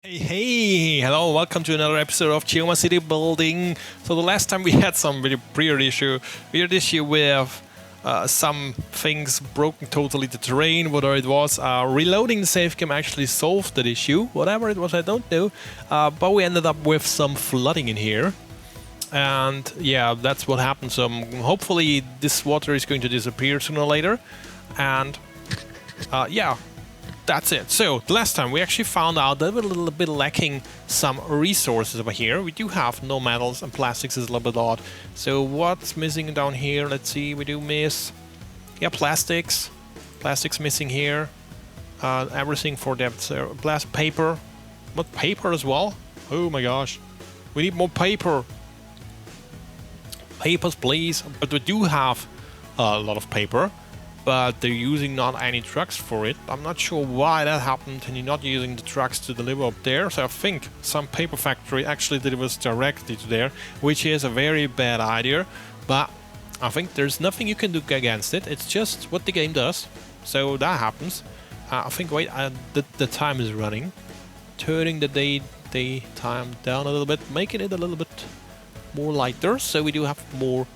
Hey, hello, welcome to another episode of Geoma City Building. So the last time we had some really weird issue with some things broken totally the terrain, whether it was reloading the save game actually solved that issue, whatever it was, I don't know. But we ended up with some flooding in here. And yeah, that's what happened. So hopefully this water is going to disappear sooner or later. And yeah, that's it. So the last time we actually found out that we're a little bit lacking some resources over here. We do have no metals and plastics is a little bit odd. So what's missing down here? Let's see, we do miss, yeah, plastics. Plastics missing here. Everything for that. So paper. What, paper as well? Oh my gosh. We need more paper. Papers, please. But we do have a lot of paper. But they're using not any trucks for it. I'm not sure why that happened and you're not using the trucks to deliver up there. So I think some paper factory actually delivers directly to there, which is a very bad idea. But I think there's nothing you can do against it. It's just what the game does. So that happens. I think, wait, the time is running. Turning the day time down a little bit, making it a little bit more lighter. So we do have more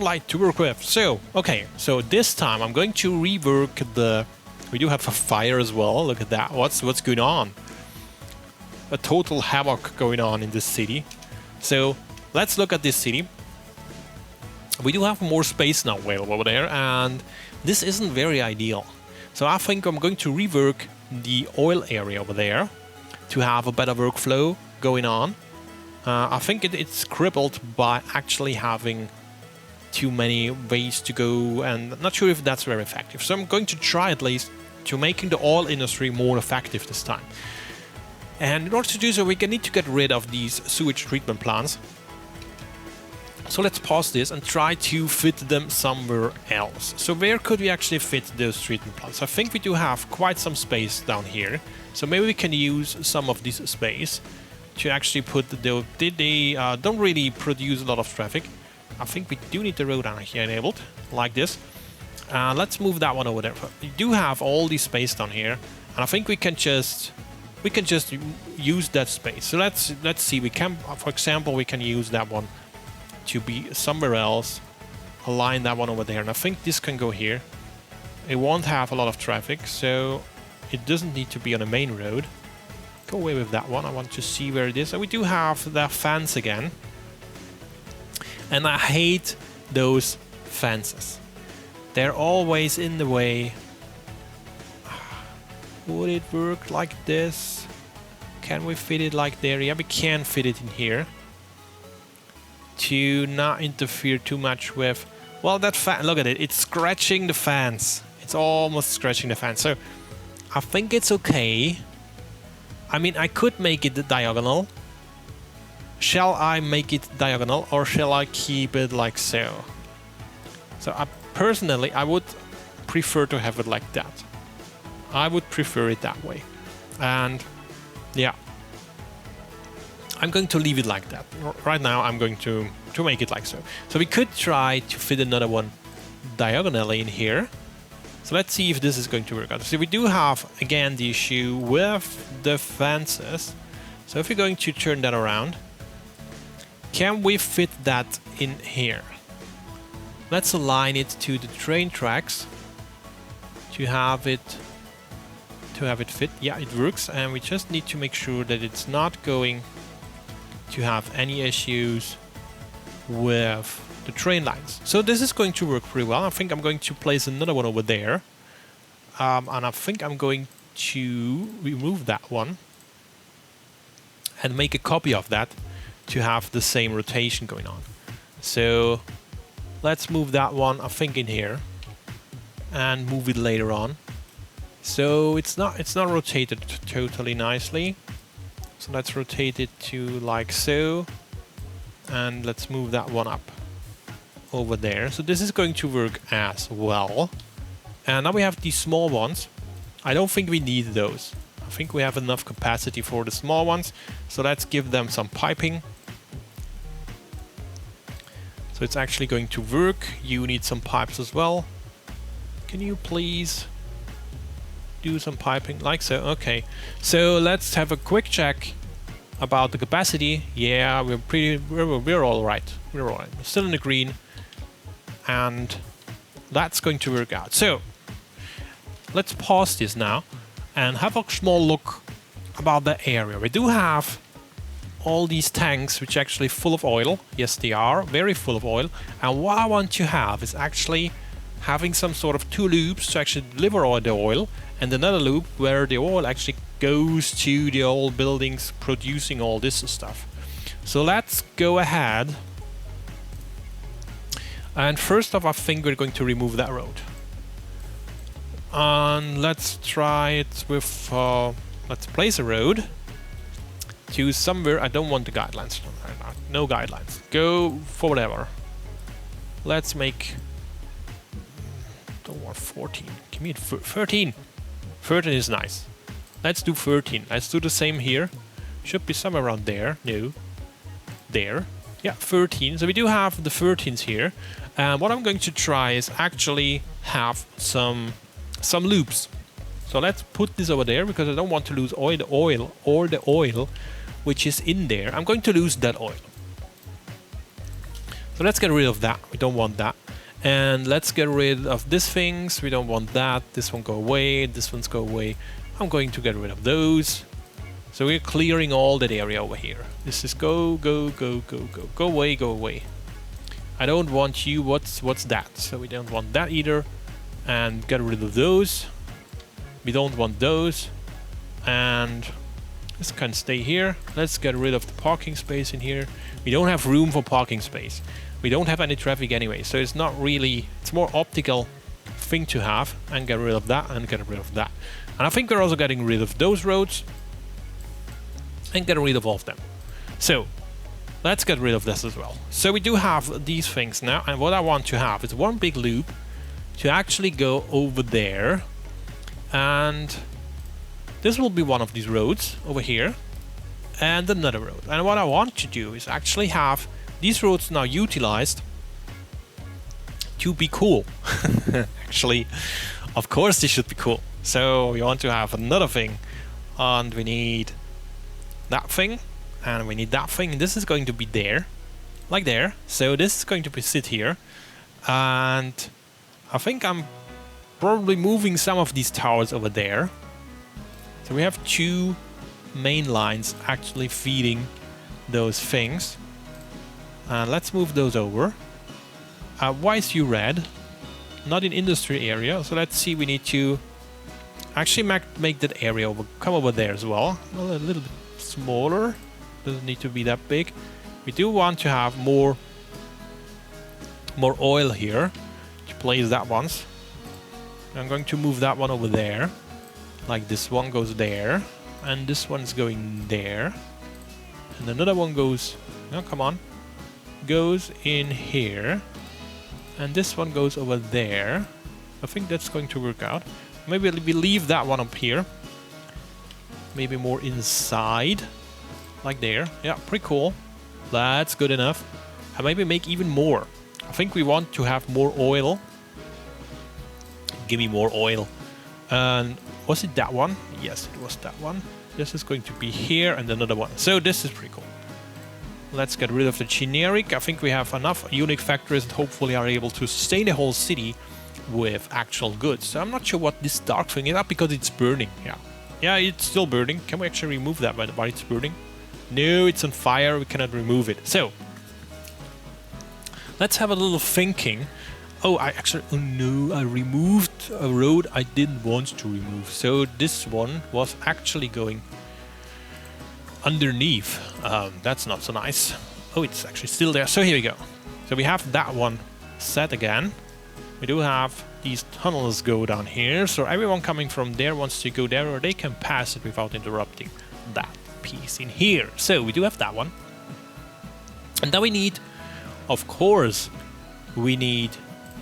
light to work with. So, okay, so this time I'm going to rework the... We do have a fire as well, look at that, what's going on? A total havoc going on in this city. So, let's look at this city. We do have more space now available over there, and this isn't very ideal. So I think I'm going to rework the oil area over there to have a better workflow going on. I think it's crippled by actually having too many ways to go, and I'm not sure if that's very effective. So I'm going to try at least to making the oil industry more effective this time. And in order to do so, we need to get rid of these sewage treatment plants. So let's pause this and try to fit them somewhere else. So where could we actually fit those treatment plants? I think we do have quite some space down here. So maybe we can use some of this space to actually put they don't really produce a lot of traffic. I think we do need the road down here enabled, like this. Let's move that one over there. We do have all this space down here, and I think we can just use that space. So let's see. We can, for example, we can use that one to be somewhere else. Align that one over there, and I think this can go here. It won't have a lot of traffic, so it doesn't need to be on a main road. Go away with that one. I want to see where it is. And we do have that fence again. And I hate those fences. They're always in the way. Would it work like this? Can we fit it like there? Yeah, we can fit it in here. To not interfere too much with... Well, that fan, look at it. It's scratching the fence. It's almost scratching the fence. So, I think it's okay. I mean, I could make it diagonal. Shall I make it diagonal or shall I keep it like so? So personally, I would prefer to have it like that. I would prefer it that way. And yeah, I'm going to leave it like that. Right now, I'm going to make it like so. So we could try to fit another one diagonally in here. So let's see if this is going to work out. So we do have, again, the issue with the fences. So if you're going to turn that around, can we fit that in here? Let's align it to the train tracks to have it fit. Yeah, it works, and we just need to make sure that it's not going to have any issues with the train lines. So this is going to work pretty well. I think I'm going to place another one over there, and I think I'm going to remove that one and make a copy of that to have the same rotation going on. So let's move that one, I think, in here and move it later on. So it's not rotated totally nicely. So let's rotate it to like so, and let's move that one up over there. So this is going to work as well. And now we have these small ones. I don't think we need those. I think we have enough capacity for the small ones. So let's give them some piping. So it's actually going to work. You need some pipes as well. Can you please do some piping like so. Okay, so let's have a quick check about the capacity. Yeah, we're all right. We're all right. We're still in the green, and that's going to work out. So let's pause this now and have a small look about the area. We do have all these tanks which are actually full of oil. Yes, they are very full of oil. And what I want to have is actually having some sort of two loops to actually deliver all the oil, and another loop where the oil actually goes to the old buildings producing all this stuff. So let's go ahead. And first off, I think we're going to remove that road. And let's try it with, let's place a road to somewhere. I don't want the guidelines. No guidelines. Go for whatever. Let's make, don't want 14. Give me 13. 13 is nice. Let's do 13. Let's do the same here. Should be somewhere around there. No. There. Yeah, 13. So we do have the 13s here. And what I'm going to try is actually have some loops. So let's put this over there because I don't want to lose the oil which is in there. I'm going to lose that oil. So let's get rid of that. We don't want that. And let's get rid of these things. We don't want that. This one go away. This one's go away. I'm going to get rid of those. So we're clearing all that area over here. This is go, go, go, go, go. Go away, go away. I don't want you. What's that? So we don't want that either. And get rid of those. We don't want those. And this can stay here. Let's get rid of the parking space in here. We don't have room for parking space. We don't have any traffic anyway, so it's not really, it's more optical thing to have, and get rid of that and get rid of that. And I think we're also getting rid of those roads and get rid of all of them. So let's get rid of this as well. So we do have these things now, and what I want to have is one big loop to actually go over there, and this will be one of these roads over here and another road. And what I want to do is actually have these roads now utilized to be cool. Actually, of course they should be cool. So we want to have another thing, and we need that thing, and we need that thing, and this is going to be there, like there. So this is going to be sit here, and I think I'm probably moving some of these towers over there. So we have two main lines actually feeding those things. And let's move those over. Why is you red? Not in industry area. So let's see, we need to actually make that area come over there as well. Well, a little bit smaller. Doesn't need to be that big. We do want to have more oil here to place that once. I'm going to move that one over there. Like this one goes there. And this one's going there. And another one goes, no, come on. Goes in here, and this one goes over there. I think that's going to work out. Maybe we leave that one up here, maybe more inside, like there. Yeah, pretty cool. That's good enough. And maybe make even more. I think we want to have more oil. Give me more oil. And was it that one? Yes, it was that one. This is going to be here, and another one. So this is pretty cool. Let's get rid of the generic. I think we have enough unique factories that hopefully are able to sustain the whole city with actual goods. So I'm not sure what this dark thing is. Not because it's burning. Yeah, it's still burning. Can we actually remove that while it's burning? No, it's on fire. We cannot remove it. So let's have a little thinking. Oh, oh no, I removed a road I didn't want to remove. So this one was actually going underneath. That's not so nice. Oh, it's actually still there. So here we go. So we have that one set again. We do have these tunnels go down here. So everyone coming from there wants to go there, or they can pass it without interrupting that piece in here. So we do have that one. And then we need, of course, we need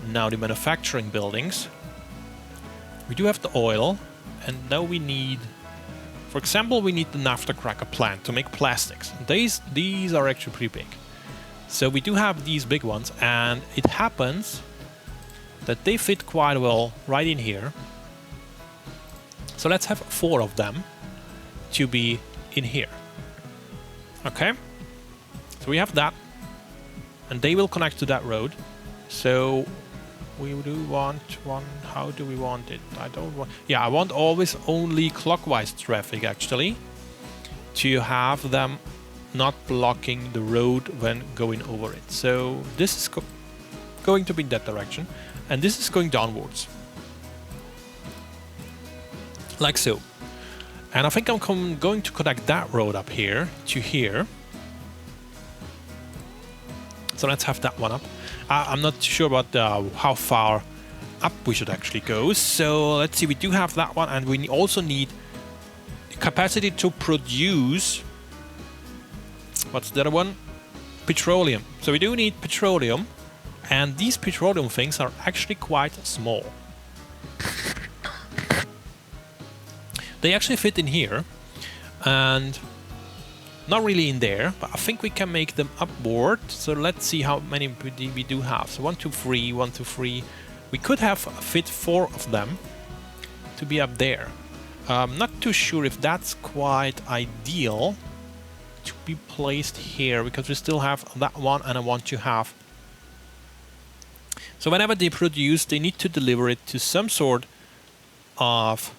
now the manufacturing buildings. We do have the oil, and now we need, for example, we need the naphtha cracker plant to make plastics. These are actually pretty big. So we do have these big ones, and it happens that they fit quite well right in here. So let's have 4 of them to be in here. Okay, so we have that, and they will connect to that road. So we do want one. How do we want it? I don't want. Yeah, I want always only clockwise traffic actually, to have them not blocking the road when going over it. So this is going to be in that direction, and this is going downwards, like so. And I think I'm going to connect that road up here to here. So let's have that one up. I'm not sure about how far up we should actually go. So let's see, we do have that one, and we also need capacity to produce, what's the other one? Petroleum. So we do need petroleum, and these petroleum things are actually quite small. They actually fit in here, and not really in there, but I think we can make them upward. So let's see how many we do have. So 1, 2, 3, 1, 2, 3. We could have fit 4 of them to be up there. I'm not too sure if that's quite ideal to be placed here, because we still have that one, and I want to have. So whenever they produce, they need to deliver it to some sort of.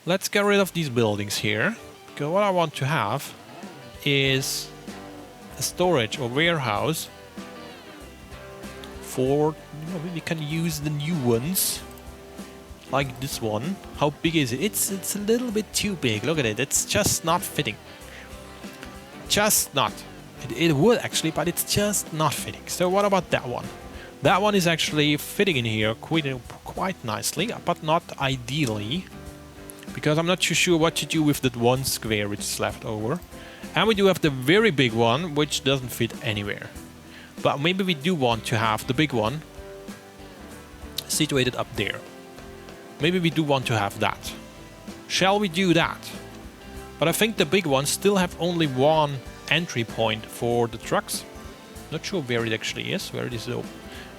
Let's get rid of these buildings here, because what I want to have is a storage or warehouse for, we can use the new ones, like this one. How big is it? It's a little bit too big. Look at it. It's just not fitting. Just not. It would actually, but it's just not fitting. So what about that one? That one is actually fitting in here quite nicely, but not ideally, because I'm not too sure what to do with that one square which is left over. And we do have the very big one, which doesn't fit anywhere. But maybe we do want to have the big one situated up there. Maybe we do want to have that. Shall we do that? But I think the big ones still have only one entry point for the trucks. Not sure where it actually is, where it is open.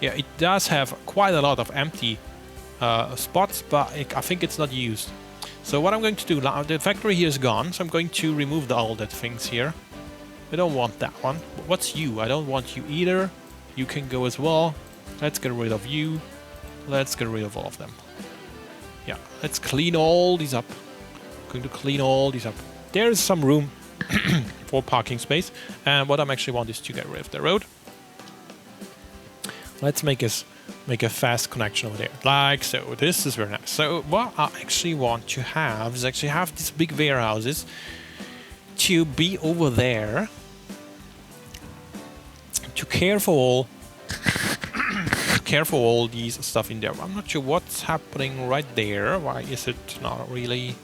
Yeah, it does have quite a lot of empty spots, but I think it's not used. So what I'm going to do now, the factory here is gone, so I'm going to remove all that things here. I don't want that one. What's you? I don't want you either. You can go as well. Let's get rid of you. Let's get rid of all of them. Yeah, let's clean all these up. I'm going to clean all these up. There's some room for parking space. And what I actually want is to get rid of the road. Let's make a fast connection over there, like so. This is very nice. So what I actually want to have is actually have these big warehouses to be over there, to care for all these stuff in there. I'm not sure what's happening right there. Why is it not really?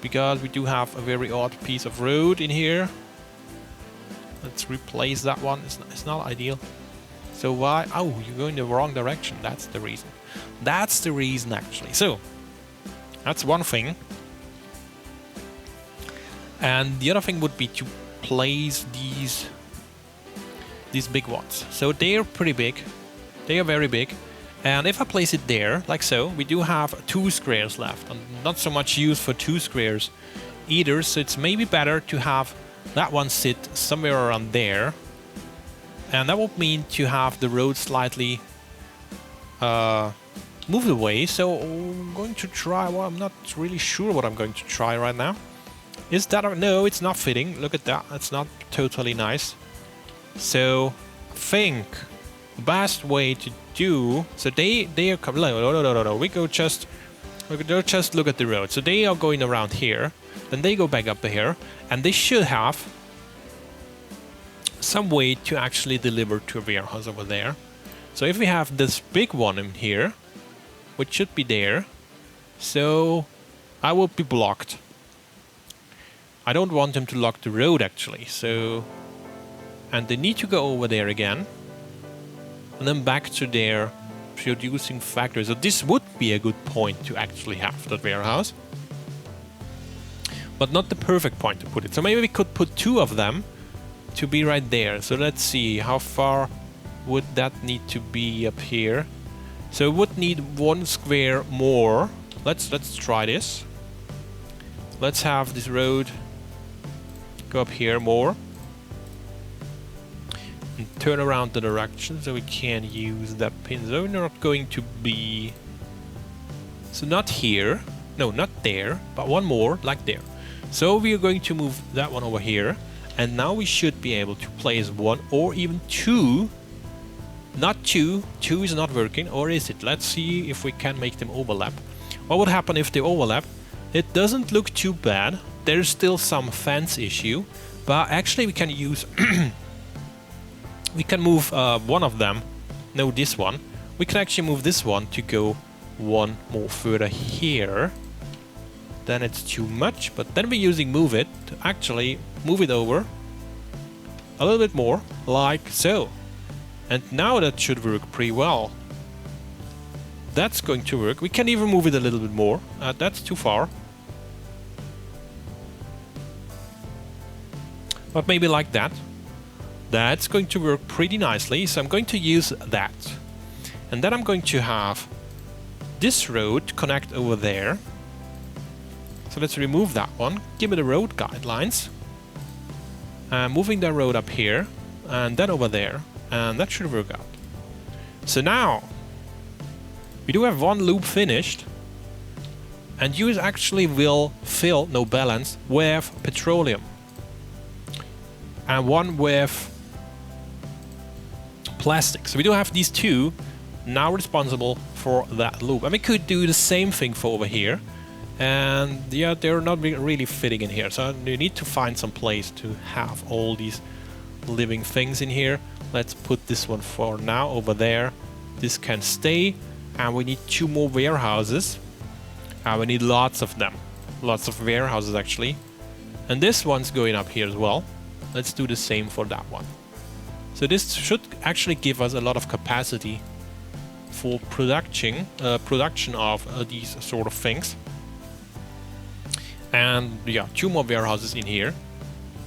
Because we do have a very odd piece of road in here. Let's replace that one. It's not ideal. So why? Oh, you're going the wrong direction. That's the reason. That's the reason, actually. So that's one thing. And the other thing would be to place these big ones. So they are pretty big. They are very big. And if I place it there, like so, we do have 2 squares left. And not so much use for 2 squares either. So it's maybe better to have that one sit somewhere around there. And that would mean to have the road slightly moved away. So I'm going to try, well, I'm not really sure what I'm going to try right now. Is that, no, it's not fitting. Look at that, it's not totally nice. So I think the best way to do, so they are coming, no, we go just look at the road. So they are going around here, then they go back up here, and they should have some way to actually deliver to a warehouse over there. So if we have this big one in here, which should be there, so I will be blocked. I don't want them to lock the road actually, so, and they need to go over there again and then back to their producing factory. So this would be a good point to actually have that warehouse, but not the perfect point to put it. So maybe we could put 2 of them to be right there. So let's see, how far would that need to be up here? So it would need 1 square more. Let's try this. Let's have this road go up here more. And turn around the direction so we can use that pin. So we're not going to be... So not here. No, not there. But one more, like there. So we are going to move that one over here. And now we should be able to place 1 or even 2. Not 2. 2 is not working. Or is it? Let's see if we can make them overlap. What would happen if they overlap? It doesn't look too bad. There's still some fence issue. But actually we can use... we can move one of them. No, this one. We can actually move this one to go 1 more further here. Then it's too much, but then we're using move it to actually move it over a little bit more, like so. And now that should work pretty well. That's going to work. We can even move it a little bit more. That's too far. But maybe like that. That's going to work pretty nicely. So I'm going to use that. And then I'm going to have this road connect over there. So let's remove that one. Give it the road guidelines. Moving the road up here. And then over there. And that should work out. So now we do have 1 loop finished. And you actually will fill, no balance, with petroleum. And 1 with plastic. So we do have these 2 now responsible for that loop. And we could do the same thing for over here. And yeah, they're not really fitting in here. So you need to find some place to have all these living things in here. Let's put this one for now over there. This can stay. And we need 2 more warehouses. And we need lots of them. Lots of warehouses actually. And this one's going up here as well. Let's do the same for that one. So this should actually give us a lot of capacity for production of these sort of things. And yeah, 2 more warehouses in here.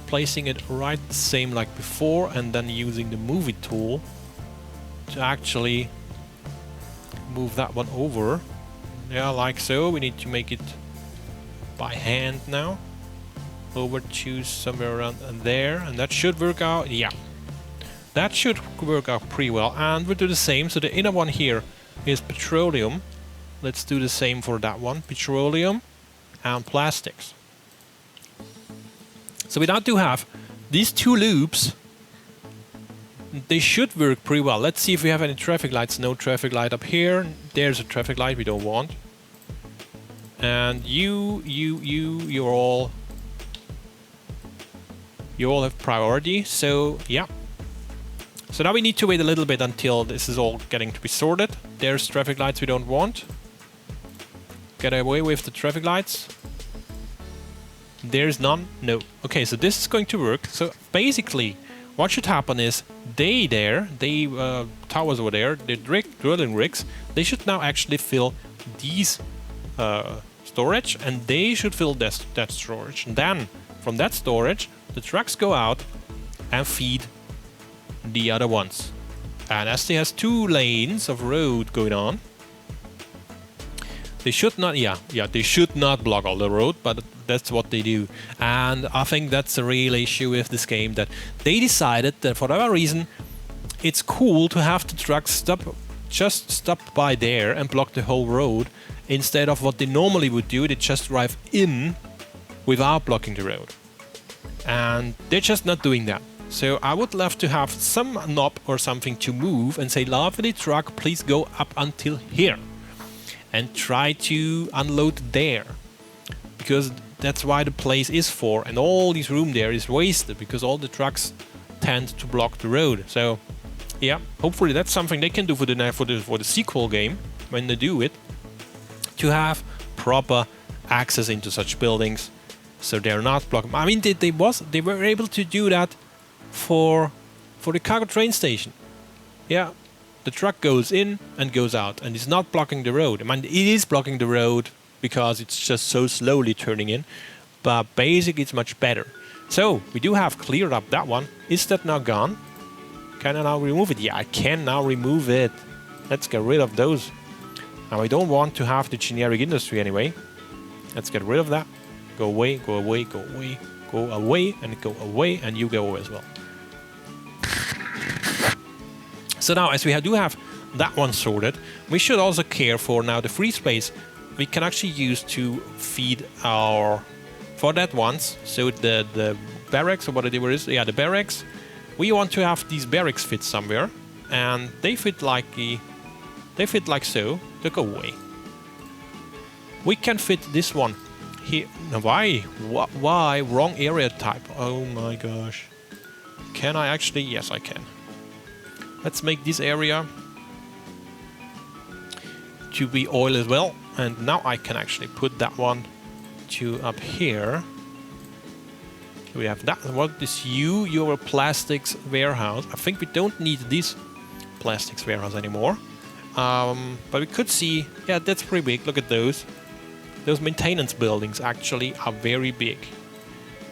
Placing it right the same like before, and then using the move it tool to actually move that one over. Yeah, like so. We need to make it by hand now. Over to somewhere around there, and that should work out. Yeah, that should work out pretty well. And we'll do the same. So the inner one here is petroleum. Let's do the same for that one. Petroleum and plastics. So we now do have these 2 loops. They should work pretty well. Let's see if we have any traffic lights. No traffic light up here. There's a traffic light we don't want. And you're all have priority. So yeah. So now we need to wait a little bit until this is all getting to be sorted. There's traffic lights we don't want. Get away with the traffic lights. There's none? No. Okay, so this is going to work. So basically, what should happen is towers over there, the drilling rigs, they should now actually fill these storage, and they should fill that storage. And then, from that storage, the trucks go out and feed the other ones. And as they has 2 lanes of road going on, they should not, they should not block all the road, but that's what they do. And I think that's a real issue with this game, that they decided that for whatever reason, it's cool to have the trucks just stop by there and block the whole road, instead of what they normally would do, they just drive in without blocking the road. And they're just not doing that. So I would love to have some knob or something to move and say, lovely truck, please go up until here. And try to unload there. Because that's why the place is for, and all this room there is wasted, because all the trucks tend to block the road. So yeah, hopefully that's something they can do for the sequel game, when they do it, to have proper access into such buildings, so they're not blocked. I mean, they were able to do that for the cargo train station. Yeah, the truck goes in and goes out, and it's not blocking the road. I mean, it is blocking the road because it's just so slowly turning in, but basically it's much better. So we do have cleared up that one. Is that now gone? Can I now remove it? Yeah, I can now remove it. Let's get rid of those Now I don't want to have the generic industry anyway. Let's get rid of that. Go away, go away, go away, go away, and go away, and you go away as well. So now, as we do have that one sorted, we should also care for now the free space we can actually use to feed our, for that ones, so the barracks, or whatever it is, yeah, the barracks, we want to have these barracks fit somewhere, and they fit like so, they go away. We can fit this one here. Now why? Why? Wrong area type. Oh my gosh. Can I actually? Yes, I can. Let's make this area to be oil as well. And now I can actually put that one to up here. We have that. What is your plastics warehouse? I think we don't need this plastics warehouse anymore. But we could see, yeah, that's pretty big. Look at those. Those maintenance buildings actually are very big.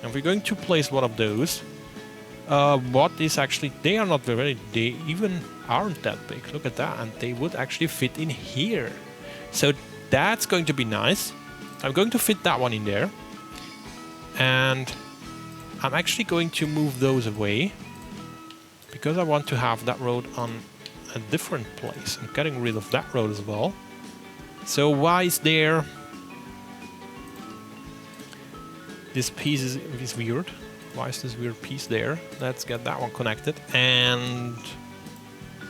And we're going to place one of those. What is actually, they are not very, they even aren't that big. Look at that. And they would actually fit in here. So that's going to be nice. I'm going to fit that one in there. And I'm actually going to move those away, because I want to have that road on a different place. I'm getting rid of that road as well. So why is there... This piece is weird. Why is this weird piece there? Let's get that one connected. And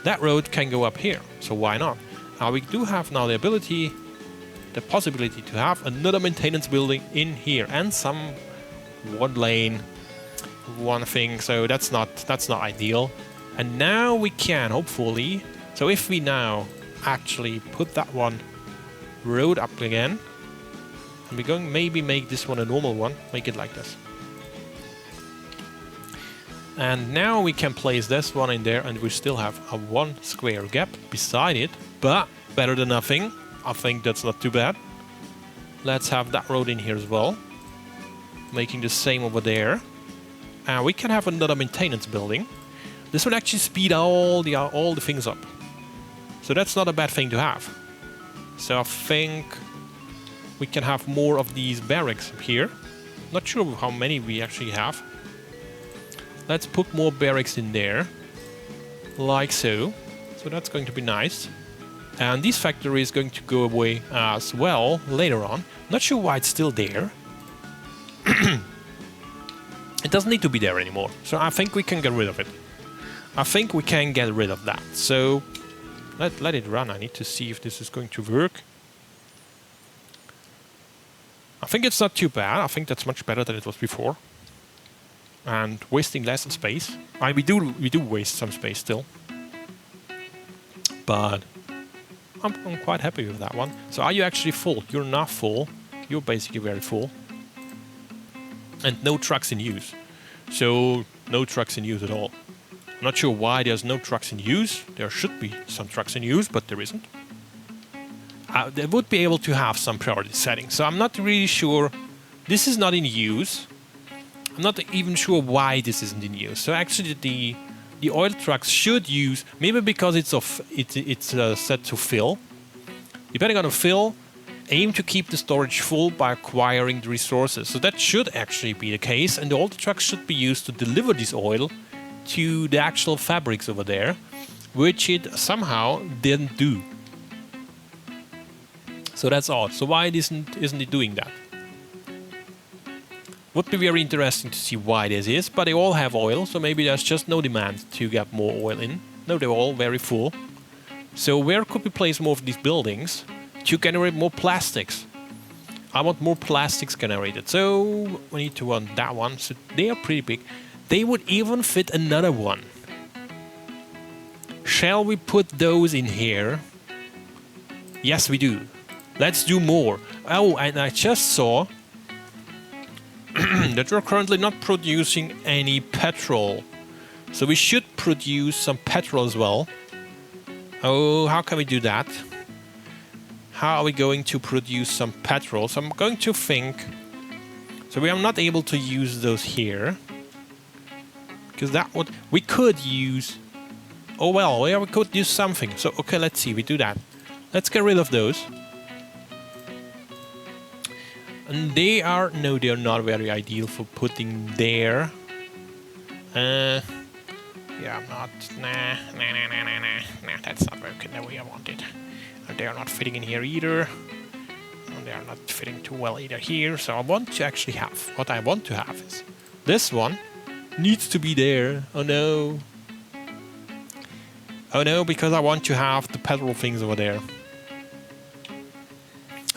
that road can go up here. So why not? Now we do have now the ability, the possibility to have another maintenance building in here. And some one lane, one thing. So that's not ideal. And now we can hopefully... So if we now actually put that one road up again, and we're going maybe make this one a normal one, make it like this. And now we can place this one in there, and we still have a 1 square gap beside it, but better than nothing. I think that's not too bad. Let's have that road in here as well, making the same over there. And we can have another maintenance building. This will actually speed all the things up. So that's not a bad thing to have. So I think we can have more of these barracks up here. Not sure how many we actually have. Let's put more barracks in there. Like so. So that's going to be nice. And this factory is going to go away as well later on. Not sure why it's still there. It doesn't need to be there anymore. So I think we can get rid of it. I think we can get rid of that. So let it run. I need to see if this is going to work. I think it's not too bad. I think that's much better than it was before. And wasting less space. We do waste some space still. But I'm quite happy with that one. So are you actually full? You're not full. You're basically very full. And no trucks in use. So no trucks in use at all. I'm not sure why there's no trucks in use. There should be some trucks in use, but there isn't. They would be able to have some priority settings. So I'm not really sure. This is not in use. I'm not even sure why this isn't in use. So actually the oil trucks should use, maybe because it's set to fill. Depending on the fill, aim to keep the storage full by acquiring the resources. So that should actually be the case, and all the trucks should be used to deliver this oil to the actual fabrics over there, which it somehow didn't do. So that's odd. So why isn't it doing that? Would be very interesting to see why this is, but they all have oil, so maybe there's just no demand to get more oil in. No, they're all very full. So where could we place more of these buildings to generate more plastics? I want more plastics generated, so we need to want that one. So they are pretty big. They would even fit another one. Shall we put those in here? Yes, we do. Let's do more. Oh, and I just saw that we're currently not producing any petrol. So we should produce some petrol as well. Oh, how can we do that? How are we going to produce some petrol? So I'm going to think... So we are not able to use those here. Because that would... We could use... Oh well, yeah, we could use something. So, okay, let's see, we do that. Let's get rid of those. And they are not very ideal for putting there. Yeah, I'm not. Nah, that's not working the way I want it. And they are not fitting in here either. And they are not fitting too well either here. So I want to actually have, what I want to have is this one needs to be there. Oh no. Oh no, because I want to have the petrol things over there.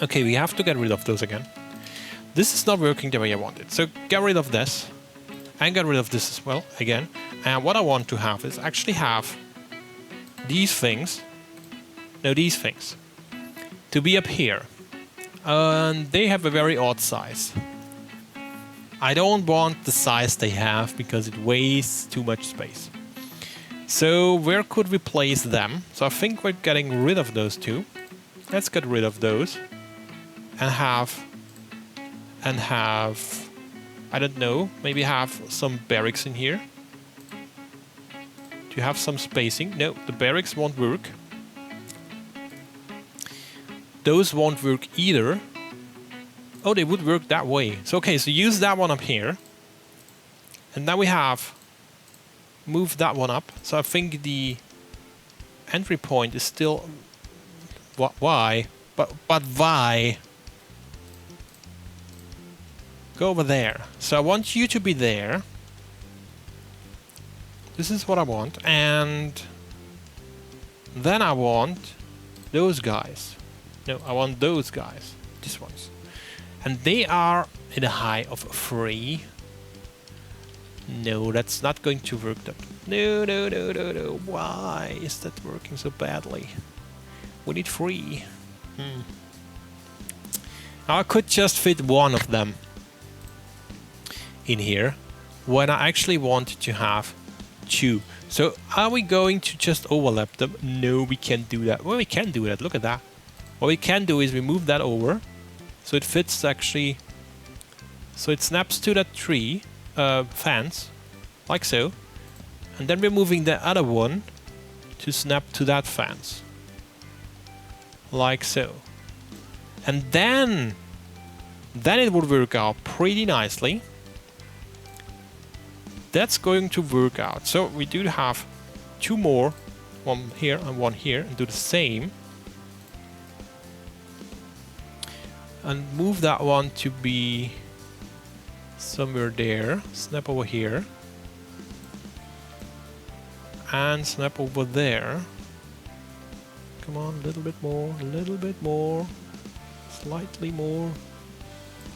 Okay, we have to get rid of those again. This is not working the way I want it. So get rid of this. And get rid of this as well, again. And what I want to have is actually have these things. No, these things. To be up here. And they have a very odd size. I don't want the size they have because it wastes too much space. So where could we place them? So I think we're getting rid of those two. Let's get rid of those. And have, I don't know, maybe have some barracks in here. Do you have some spacing? No, the barracks won't work. Those won't work either. Oh, they would work that way. So okay, so use that one up here. And now we have moved that one up. So I think the entry point is still... Why? But why? Go over there. So I want you to be there. This is what I want. And then I want those guys. No, I want those guys. These ones. And they are in a high of 3. No, that's not going to work. No. Why is that working so badly? We need 3. I could just fit one of them in here when I actually wanted to have 2. So are we going to just overlap them? No, we can't do that. Well, we can do that. Look at that. What we can do is we move that over so it fits actually. So it snaps to that tree fence like so, and then we're moving the other one to snap to that fence like so, and then it would work out pretty nicely. That's going to work out. So we do have 2 more, one here and one here, and do the same. And move that one to be somewhere there. Snap over here. And snap over there. Come on, a little bit more, slightly more.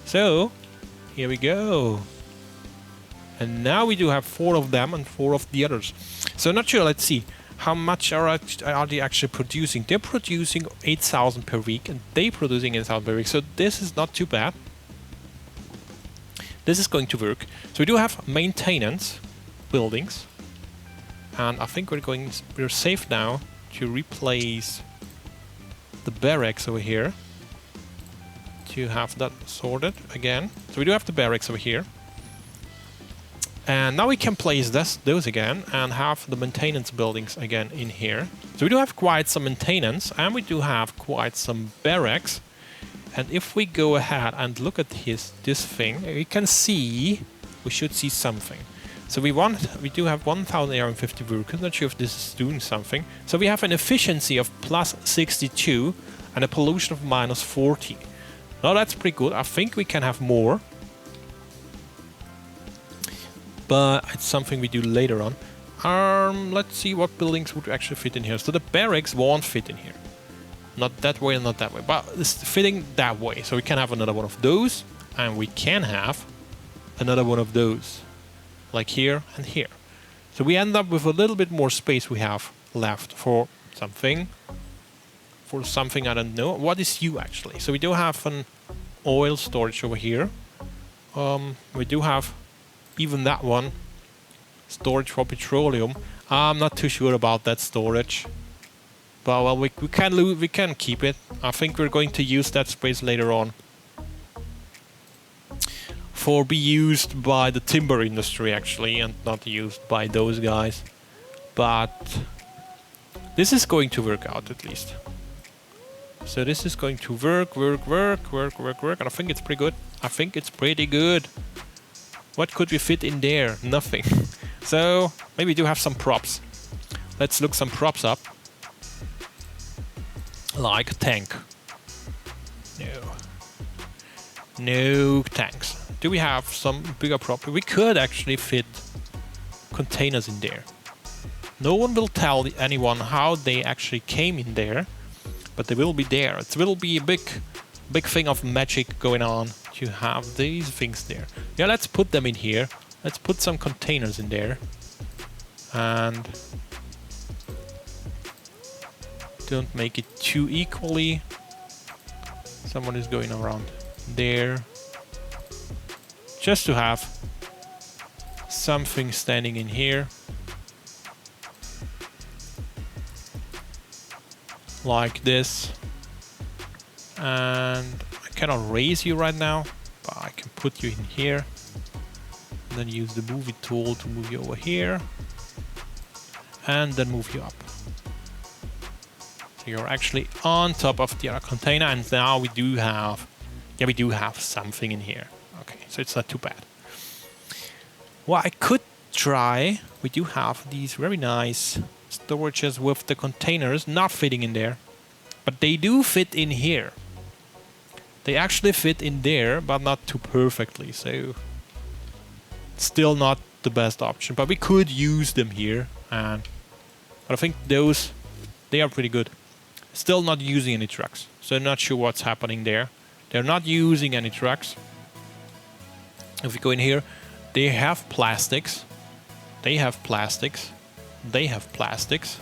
So, here we go. And now we do have 4 of them and 4 of the others. So not sure, let's see. How much are they actually producing? They're producing 8,000 per week and they're producing 8,000 per week. So this is not too bad. This is going to work. So we do have maintenance buildings. And I think we're safe now to replace the barracks over here. To have that sorted again. So we do have the barracks over here. And now we can place those again and have the maintenance buildings again in here. So we do have quite some maintenance and we do have quite some barracks. And if we go ahead and look at this thing, we can see, we should see something. So we do have 1,850 workers. Not sure if this is doing something. So we have an efficiency of plus 62 and a pollution of minus 40. Now that's pretty good. I think we can have more. But it's something we do later on. Let's see what buildings would actually fit in here. So the barracks won't fit in here. Not that way and not that way. But it's fitting that way. So we can have another one of those. And we can have another one of those. Like here and here. So we end up with a little bit more space we have left for something. For something I don't know. What is you actually? So we do have an oil storage over here. We do have even that one, storage for petroleum. I'm not too sure about that storage, but well, we can keep it. I think we're going to use that space later on for be used by the timber industry actually, and not used by those guys. But this is going to work out at least. So this is going to work, and I think it's pretty good. I think it's pretty good. What could we fit in there? Nothing. So maybe we do have some props. Let's look some props up. Like a tank. No. No tanks. Do we have some bigger prop? We could actually fit containers in there. No one will tell anyone how they actually came in there, but they will be there. It will be a big thing of magic going on to have these things there. Yeah, let's put them in here. Let's put some containers in there. And don't make it too equally. Someone is going around there. Just to have something standing in here. Like this. And I cannot raise you right now, but I can put you in here. And then use the movie tool to move you over here. And then move you up. So you're actually on top of the other container, and now we do have something in here. Okay, so it's not too bad. Well, I could try. We do have these very nice storages with the containers not fitting in there, but they do fit in here. They actually fit in there, but not too perfectly, so still not the best option, but we could use them here. But I think those, they are pretty good. Still not using any trucks, so not sure what's happening there. They're not using any trucks. If we go in here, they have plastics. They have plastics. They have plastics.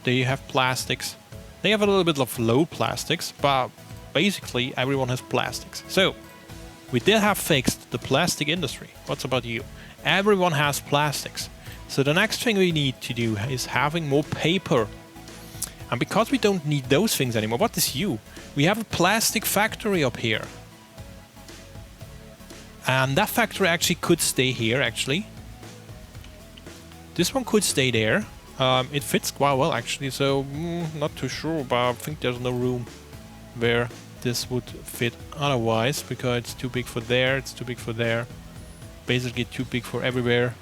They have plastics. They have a little bit of low plastics, but basically everyone has plastics. So we did have fixed the plastic industry. What's about you? Everyone has plastics. So the next thing we need to do is having more paper. And because we don't need those things anymore, what is you? We have a plastic factory up here. And that factory actually could stay here, actually. This one could stay there. It fits quite well, actually, so not too sure, but I think there's no room where this would fit otherwise, because it's too big for there, it's too big for there. Basically too big for everywhere.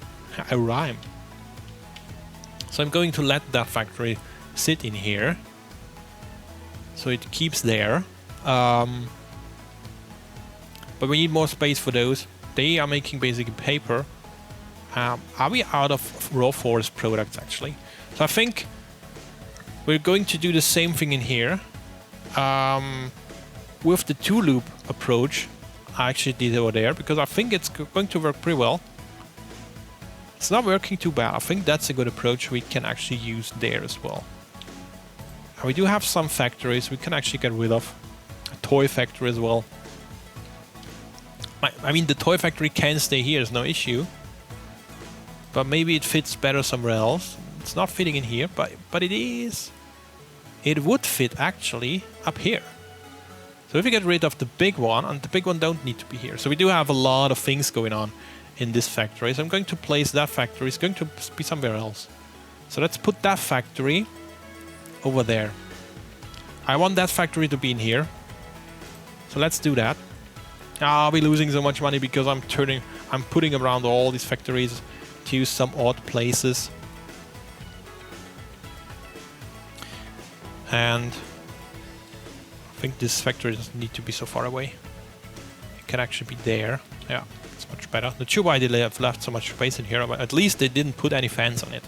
I rhyme. So I'm going to let that factory sit in here. So it keeps there. But we need more space for those. They are making basically paper. Are we out of raw forest products, actually? So I think we're going to do the same thing in here. With the two-loop approach, I actually did over there, because I think it's going to work pretty well. It's not working too bad. I think that's a good approach we can actually use there as well. And we do have some factories we can actually get rid of. A toy factory as well. I mean, the toy factory can stay here, there's no issue. But maybe it fits better somewhere else. It's not fitting in here, but it is. It would fit actually up here. So if we get rid of the big one, and the big one don't need to be here. So we do have a lot of things going on in this factory. So I'm going to place that factory. It's going to be somewhere else. So let's put that factory over there. I want that factory to be in here. So let's do that. I'll be losing so much money because I'm putting around all these factories to use some odd places. And I think this factory doesn't need to be so far away. It can actually be there. Yeah, it's much better. Not sure why they have left so much space in here, but at least they didn't put any fans on it.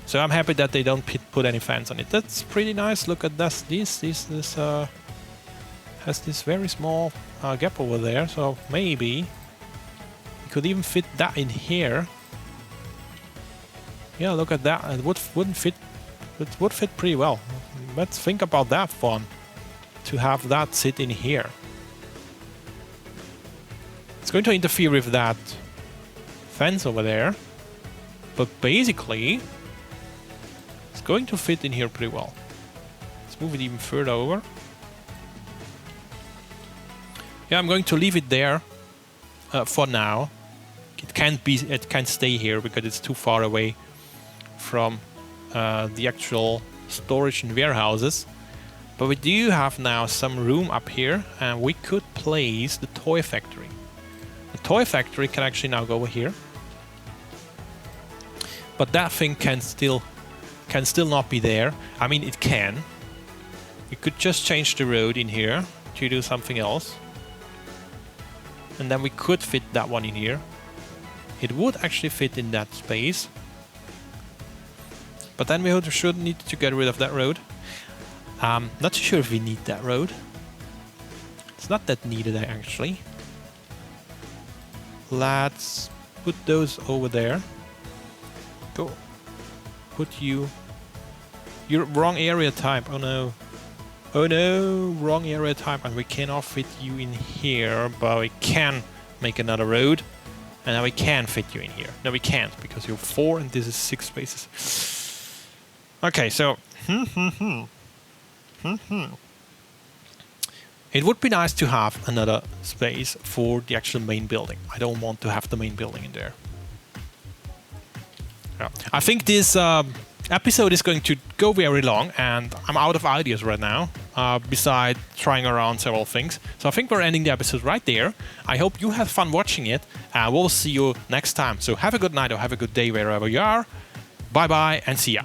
So I'm happy that they don't put any fans on it. That's pretty nice. Look at this. This has this very small gap over there. So maybe you could even fit that in here. Yeah, look at that. It wouldn't fit. It would fit pretty well. Let's think about that fun. To have that sit in here. It's going to interfere with that fence over there. But basically, it's going to fit in here pretty well. Let's move it even further over. Yeah, I'm going to leave it there for now. It can't stay here because it's too far away from the actual storage and warehouses. But we do have now some room up here, and we could place the toy factory. The toy factory can actually now go over here. But that thing can still not be there. I mean, it can. We could just change the road in here to do something else. And then we could fit that one in here. It would actually fit in that space. But then we should need to get rid of that road. Not too sure if we need that road. It's not that needed actually. Let's put those over there. Go. Put you... You're wrong area type. Oh no. Oh no, wrong area type. And we cannot fit you in here, but we can make another road. And now we can fit you in here. No, we can't, because you're 4 and this is 6 spaces. Okay, so... It would be nice to have another space for the actual main building. I don't want to have the main building in there. Yeah. I think this episode is going to go very long, and I'm out of ideas right now, besides trying around several things. So I think we're ending the episode right there. I hope you had fun watching it, and we'll see you next time. So have a good night or have a good day wherever you are. Bye bye and see ya.